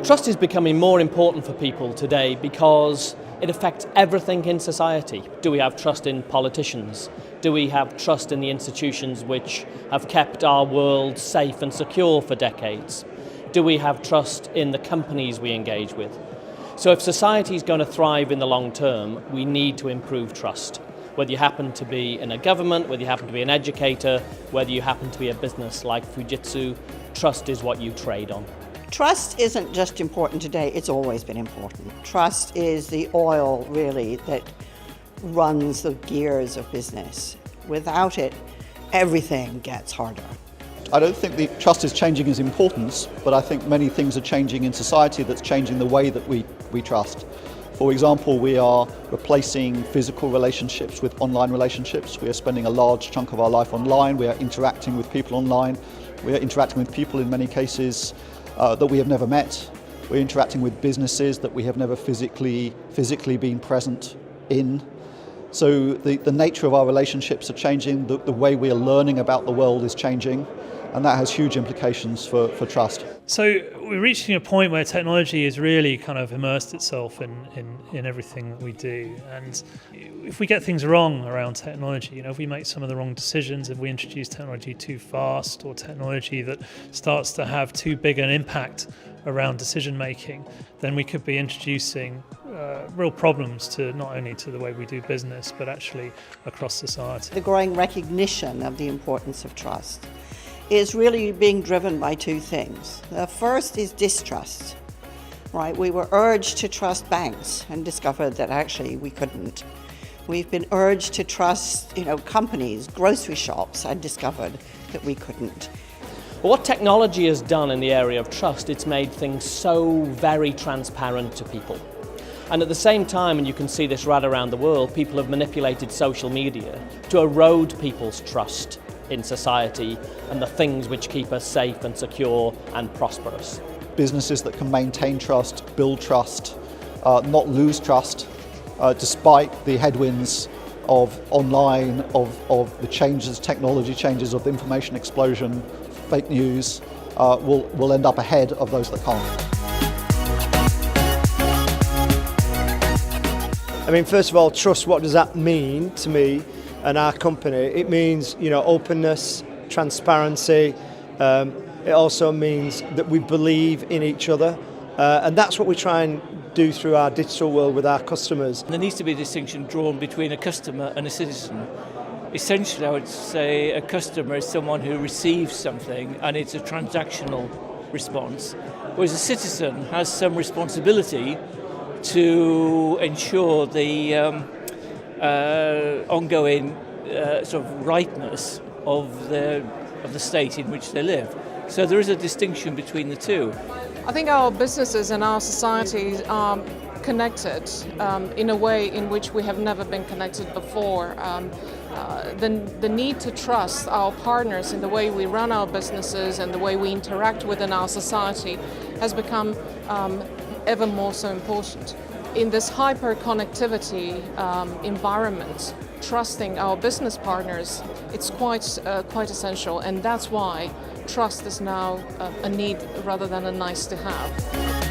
Well, trust is becoming more important for people today because it affects everything in society. Do we have trust in politicians? Do we have trust in the institutions which have kept our world safe and secure for decades? Do we have trust in the companies we engage with? So if society is going to thrive in the long term, we need to improve trust. Whether you happen to be in a government, whether you happen to be an educator, whether you happen to be a business like Fujitsu, trust is what you trade on. Trust isn't just important today, it's always been important. Trust is the oil, really, that runs the gears of business. Without it, everything gets harder. I don't think the trust is changing its importance, but I think many things are changing in society that's changing the way that we trust. For example, we are replacing physical relationships with online relationships. We are spending a large chunk of our life online. We are interacting with people online. We are interacting with people in many cases that we have never met. We're interacting with businesses that we have never physically been present in. So the nature of our relationships are changing, the way we are learning about the world is changing, and that has huge implications for trust. So we're reaching a point where technology has really kind of immersed itself in everything that we do. And if we get things wrong around technology, if we make some of the wrong decisions, if we introduce technology too fast or technology that starts to have too big an impact around decision making, then we could be introducing real problems to not only to the way we do business, but actually across society. The growing recognition of the importance of trust is really being driven by two things. The first is distrust, right? We were urged to trust banks and discovered that actually we couldn't. We've been urged to trust, companies, grocery shops, and discovered that we couldn't. Well, what technology has done in the area of trust, it's made things so very transparent to people. And at the same time, and you can see this right around the world, people have manipulated social media to erode people's trust in society and the things which keep us safe and secure and prosperous. Businesses that can maintain trust, build trust, not lose trust, despite the headwinds of online, of the changes, technology changes, of the information explosion, fake news, will end up ahead of those that can't. I mean, first of all, trust, what does that mean to me and our company? It means, openness, transparency. It also means that we believe in each other. And that's what we try and do through our digital world with our customers. There needs to be a distinction drawn between a customer and a citizen. Essentially, I would say a customer is someone who receives something and it's a transactional response, whereas a citizen has some responsibility to ensure the ongoing sort of rightness of the state in which they live. So there is a distinction between the two. I think our businesses and our societies are connected in a way in which we have never been connected before. The need to trust our partners in the way we run our businesses and the way we interact within our society has become ever more so important. In this hyper-connectivity environment, trusting our business partners, it's quite essential, and that's why trust is now a need rather than a nice to have.